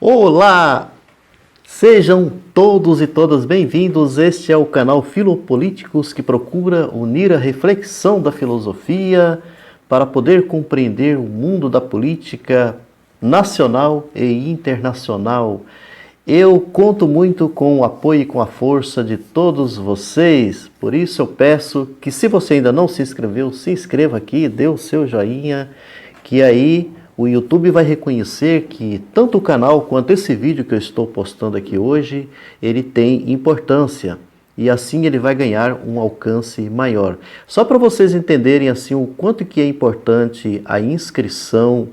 Olá! Sejam todos e todas bem-vindos. Este é o canal Filopolíticos que procura unir a reflexão da filosofia para poder compreender o mundo da política nacional e internacional. Eu conto muito com o apoio e com a força de todos vocês, por isso eu peço que, se você ainda não se inscreveu, se inscreva aqui, dê o seu joinha, que aí o YouTube vai reconhecer que tanto o canal quanto esse vídeo que eu estou postando aqui hoje, ele tem importância e assim ele vai ganhar um alcance maior. Só para vocês entenderem assim o quanto que é importante a inscrição,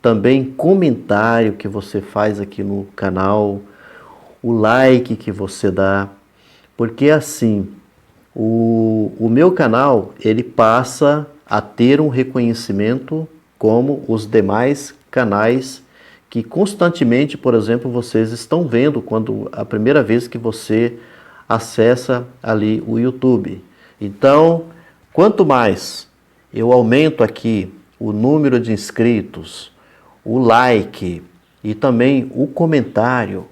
também comentário que você faz aqui no canal, o like que você dá, porque assim o meu canal ele passa a ter um reconhecimento como os demais canais que constantemente, por exemplo, vocês estão vendo quando a primeira vez que você acessa ali o YouTube. Então, quanto mais eu aumento aqui o número de inscritos, o like e também o comentário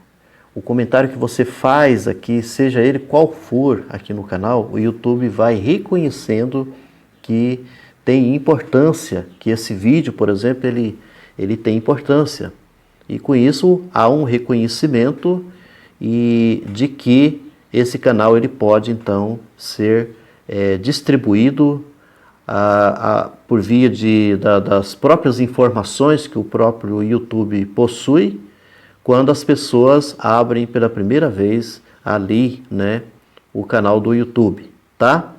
que você faz aqui, seja ele qual for aqui no canal, o YouTube vai reconhecendo que tem importância, que esse vídeo, por exemplo, ele tem importância. E com isso há um reconhecimento de que esse canal ele pode então ser distribuído por via das próprias informações que o próprio YouTube possui, quando as pessoas abrem pela primeira vez ali, né, o canal do YouTube, tá?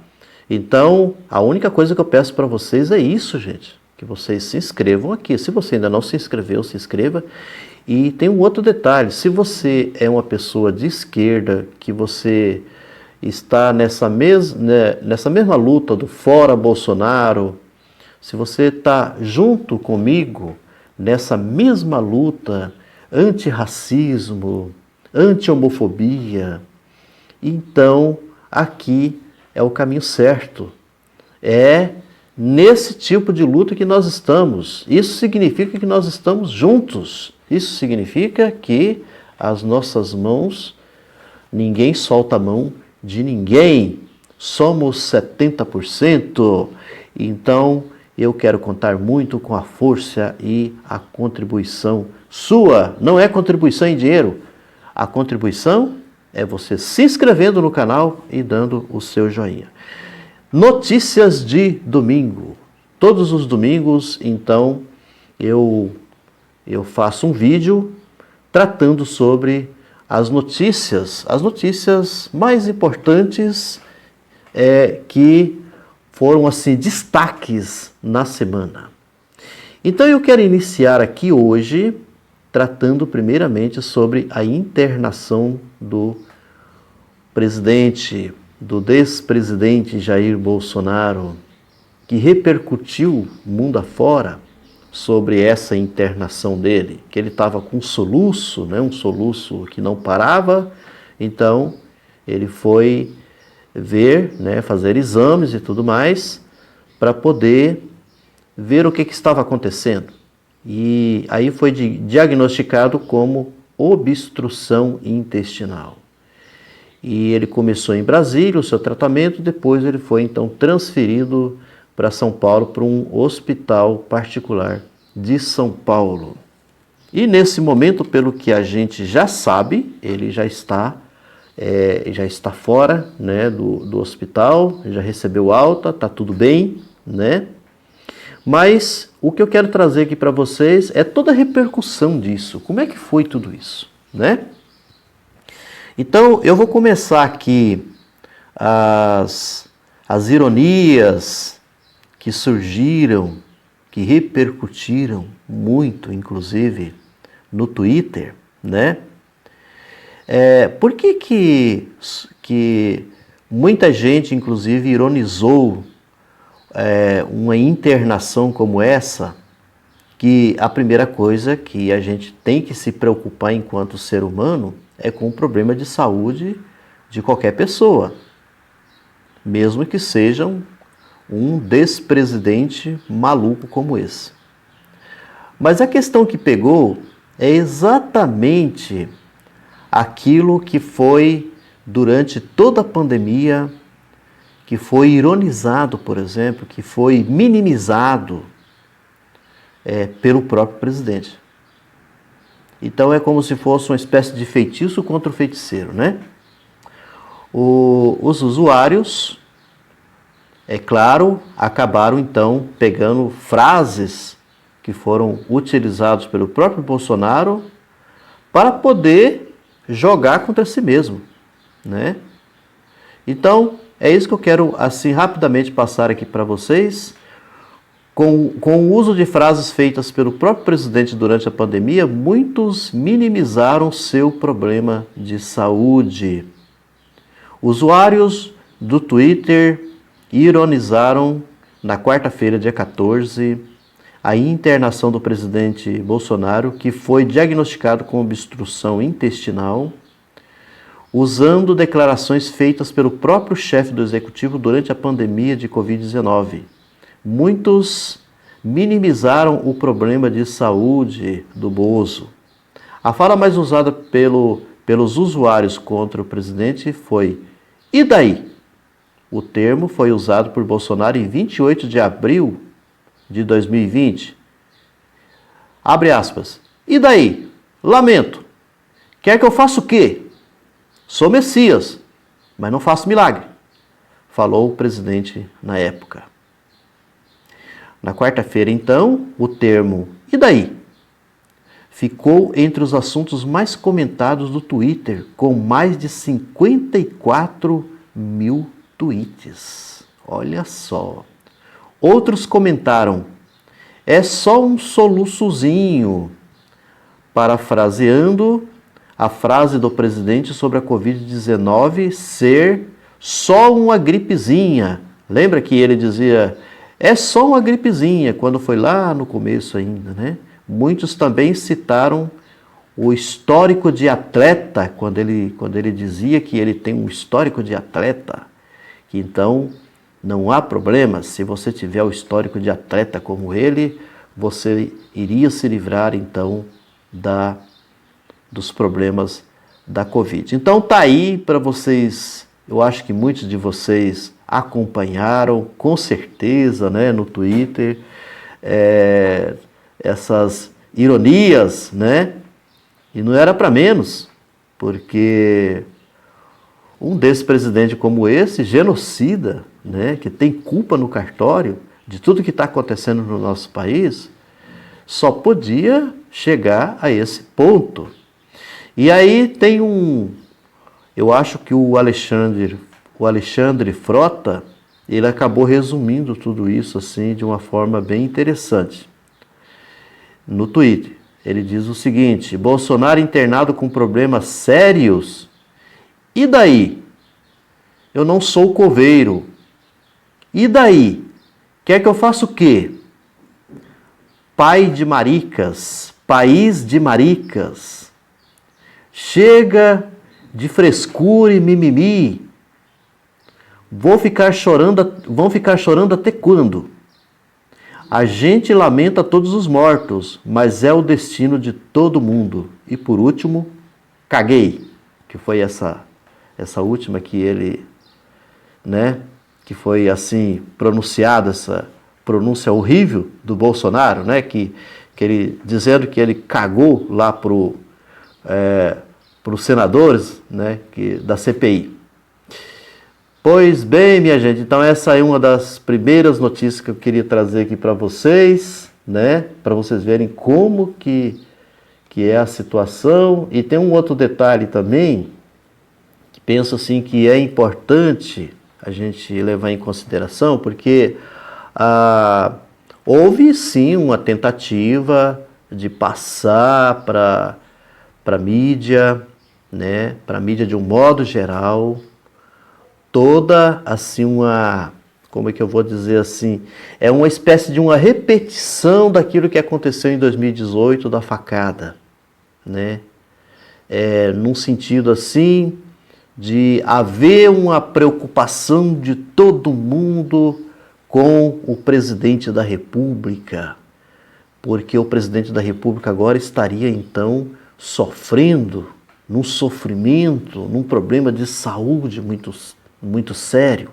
Então, a única coisa que eu peço para vocês é isso, gente, que vocês se inscrevam aqui. Se você ainda não se inscreveu, se inscreva. E tem um outro detalhe, se você é uma pessoa de esquerda, que você está nessa mesma luta do fora Bolsonaro, se você está junto comigo nessa mesma luta antirracismo, anti-homofobia, então aqui é o caminho certo. É nesse tipo de luta que nós estamos. Isso significa que nós estamos juntos. Isso significa que as nossas mãos, ninguém solta a mão de ninguém. Somos 70%. Então, eu quero contar muito com a força e a contribuição sua. Não é contribuição em dinheiro. A contribuição é você se inscrevendo no canal e dando o seu joinha. Notícias de domingo. Todos os domingos, então, eu faço um vídeo tratando sobre as notícias mais importantes que foram assim destaques na semana. Então eu quero iniciar aqui hoje tratando primeiramente sobre a internação do despresidente Jair Bolsonaro, que repercutiu mundo afora sobre essa internação dele, que ele estava com um soluço que não parava, então ele foi ver, fazer exames e tudo mais, para poder ver o que estava acontecendo. E aí foi diagnosticado como obstrução intestinal. E ele começou em Brasília o seu tratamento, depois ele foi então transferido para São Paulo, para um hospital particular de São Paulo. E nesse momento, pelo que a gente já sabe, ele já está fora, do hospital, já recebeu alta, está tudo bem, Mas o que eu quero trazer aqui para vocês é toda a repercussão disso. Como é que foi tudo isso, Então, eu vou começar aqui as ironias que surgiram, que repercutiram muito, inclusive, no Twitter, Por que muita gente, inclusive, ironizou uma internação como essa, que a primeira coisa que a gente tem que se preocupar enquanto ser humano é com o problema de saúde de qualquer pessoa, mesmo que seja um despresidente maluco como esse. Mas a questão que pegou é exatamente aquilo que foi durante toda a pandemia, que foi ironizado, por exemplo, que foi minimizado pelo próprio presidente. Então é como se fosse uma espécie de feitiço contra o feiticeiro, né? Os usuários, é claro, acabaram então pegando frases que foram utilizadas pelo próprio Bolsonaro para poder jogar contra si mesmo, né? Então, é isso que eu quero, assim, rapidamente passar aqui para vocês. Com o uso de frases feitas pelo próprio presidente durante a pandemia, muitos minimizaram seu problema de saúde. Usuários do Twitter ironizaram na quarta-feira, dia 14, a internação do presidente Bolsonaro, que foi diagnosticado com obstrução intestinal, usando declarações feitas pelo próprio chefe do executivo durante a pandemia de Covid-19. Muitos minimizaram o problema de saúde do Bozo. A fala mais usada pelos usuários contra o presidente foi: "E daí?" O termo foi usado por Bolsonaro em 28 de abril de 2020. Abre aspas. "E daí? Lamento. Quer que eu faça o quê? Sou Messias, mas não faço milagre", falou o presidente na época. Na quarta-feira, então, o termo "e daí?" ficou entre os assuntos mais comentados do Twitter, com mais de 54 mil tweets. Olha só. Outros comentaram: "É só um soluçozinho", parafraseando a frase do presidente sobre a Covid-19 ser só uma gripezinha. Lembra que ele dizia: "É só uma gripezinha", quando foi lá no começo ainda, né? Muitos também citaram o histórico de atleta, quando ele dizia que ele tem um histórico de atleta, que então não há problema, se você tiver o histórico de atleta como ele, você iria se livrar então dos problemas da Covid. Então tá aí para vocês, eu acho que muitos de vocês acompanharam, com certeza, né, no Twitter, essas ironias, né? E não era para menos, porque um desses-presidente como esse, genocida, né, que tem culpa no cartório de tudo que está acontecendo no nosso país, só podia chegar a esse ponto. E aí tem eu acho que o Alexandre Frota, ele acabou resumindo tudo isso assim de uma forma bem interessante. No Twitter, ele diz o seguinte: "Bolsonaro internado com problemas sérios? E daí? Eu não sou coveiro. E daí? Quer que eu faça o quê? Pai de maricas, país de maricas. Chega de frescura e mimimi. Vão ficar chorando até quando? A gente lamenta todos os mortos, mas é o destino de todo mundo. E por último, caguei", que foi essa última que ele, né, que foi assim pronunciada, essa pronúncia horrível do Bolsonaro, né, que ele dizendo que ele cagou lá pros senadores, né, da CPI. Pois bem, minha gente, então essa é uma das primeiras notícias que eu queria trazer aqui para vocês, né, para vocês verem como que é a situação. E tem um outro detalhe também, que penso assim que é importante a gente levar em consideração, porque houve sim uma tentativa de passar para a mídia, né, para a mídia de um modo geral, toda assim como é que eu vou dizer assim, é uma espécie de uma repetição daquilo que aconteceu em 2018, da facada, né? Num sentido assim de haver uma preocupação de todo mundo com o presidente da República, porque o presidente da República agora estaria então sofrendo, num sofrimento, num problema de saúde muito sério.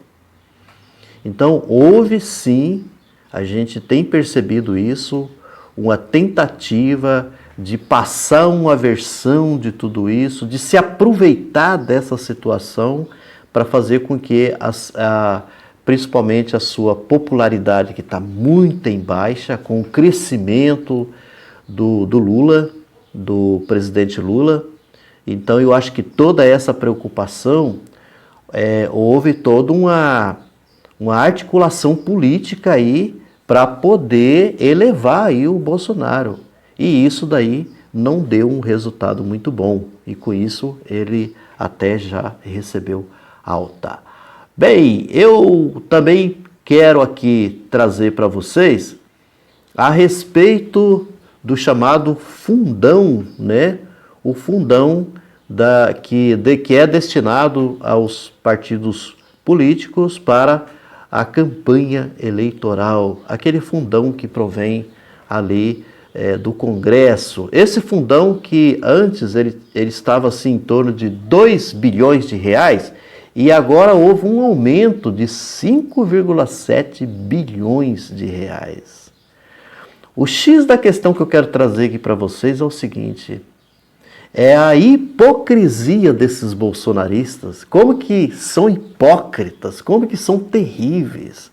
Então, houve sim, a gente tem percebido isso, uma tentativa de passar uma versão de tudo isso, de se aproveitar dessa situação para fazer com que, principalmente a sua popularidade, que está muito em baixa, com o crescimento do Lula, do presidente Lula. Então, eu acho que toda essa preocupação, houve toda uma articulação política aí para poder elevar aí o Bolsonaro. E isso daí não deu um resultado muito bom. E com isso ele até já recebeu alta. Bem, eu também quero aqui trazer para vocês a respeito do chamado fundão, né? O fundão que é destinado aos partidos políticos para a campanha eleitoral, aquele fundão que provém ali do Congresso. Esse fundão que antes ele estava assim em torno de 2 bilhões de reais e agora houve um aumento de 5,7 bilhões de reais. O X da questão que eu quero trazer aqui para vocês é o seguinte: é a hipocrisia desses bolsonaristas. Como que são hipócritas, como que são terríveis.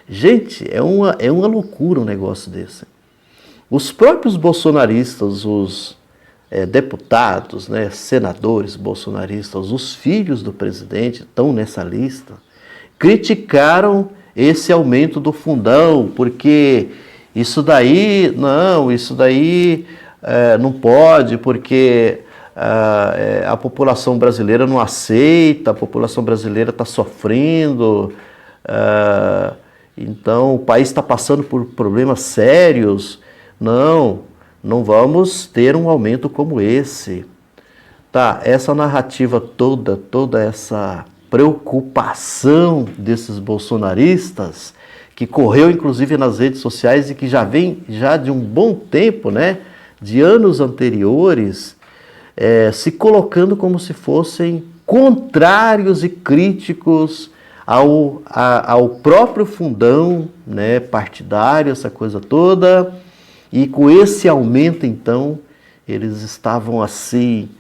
Gente, é uma loucura um negócio desse. Os próprios bolsonaristas, os deputados, né, senadores bolsonaristas, os filhos do presidente estão nessa lista, criticaram esse aumento do fundão, porque isso daí não pode, porque a população brasileira não aceita, a população brasileira está sofrendo, então o país está passando por problemas sérios. Não vamos ter um aumento como esse. Tá, essa narrativa toda essa preocupação desses bolsonaristas, que correu inclusive nas redes sociais e que já vem de um bom tempo, né, de anos anteriores, se colocando como se fossem contrários e críticos ao próprio fundão, né, partidário, essa coisa toda. E com esse aumento, então, eles estavam assim,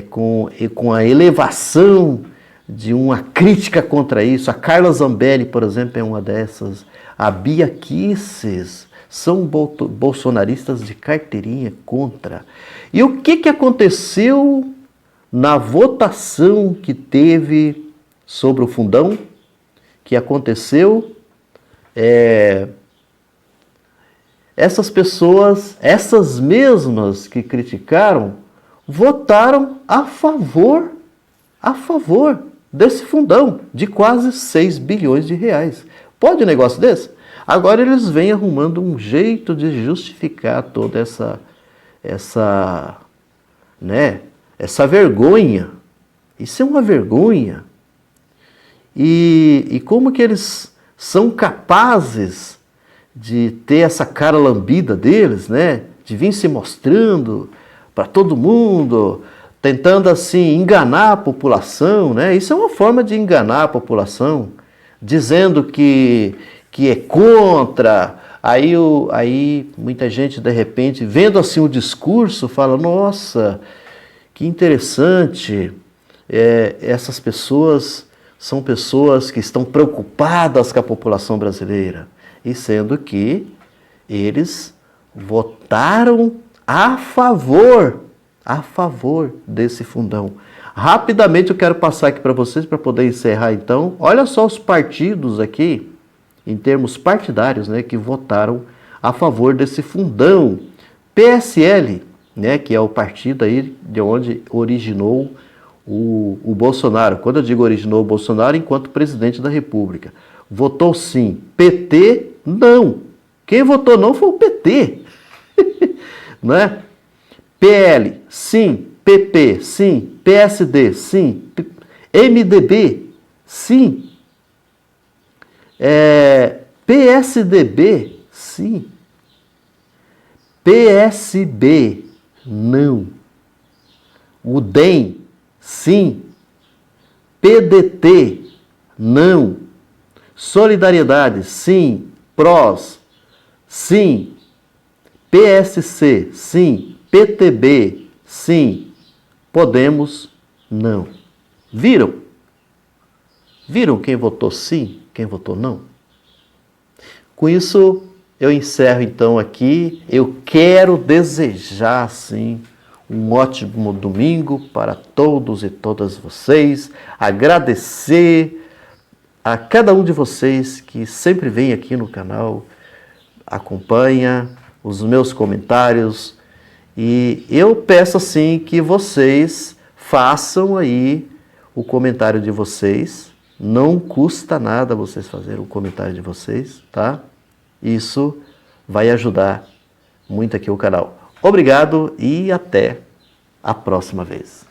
com a elevação de uma crítica contra isso. A Carla Zambelli, por exemplo, é uma dessas. A Bia Kicis são bolsonaristas de carteirinha contra. E o que aconteceu na votação que teve sobre o fundão? Que aconteceu? Essas pessoas, essas mesmas que criticaram, votaram a favor desse fundão de quase 6 bilhões de reais. Pode um negócio desse? Agora eles vêm arrumando um jeito de justificar toda essa vergonha. Isso é uma vergonha. E como que eles são capazes de ter essa cara lambida deles, né? De vir se mostrando para todo mundo, tentando assim enganar a população, né? Isso é uma forma de enganar a população, dizendo que é contra. Aí muita gente de repente, vendo assim o discurso, fala: nossa, que interessante, essas pessoas são pessoas que estão preocupadas com a população brasileira. E sendo que eles votaram a favor desse fundão. Rapidamente eu quero passar aqui para vocês, para poder encerrar então. Olha só os partidos aqui, em termos partidários, né, que votaram a favor desse fundão. PSL, né, que é o partido aí de onde originou o Bolsonaro. Quando eu digo originou o Bolsonaro, enquanto presidente da República. Votou sim. PT, não. Quem votou não foi o PT. Né? PL, sim. PP, sim. PSD, sim. MDB, sim. PSDB, sim. PSB, não. O DEM, sim. PDT, não. Solidariedade, sim. PROS, sim. PSC, sim. PTB, sim. Podemos, não. Viram? Viram quem votou sim, quem votou não? Com isso, eu encerro então aqui. Eu quero desejar, sim, um ótimo domingo para todos e todas vocês. Agradecer a cada um de vocês que sempre vem aqui no canal, acompanha os meus comentários. E eu peço assim que vocês façam aí o comentário de vocês. Não custa nada vocês fazerem o comentário de vocês, tá? Isso vai ajudar muito aqui o canal. Obrigado e até a próxima vez.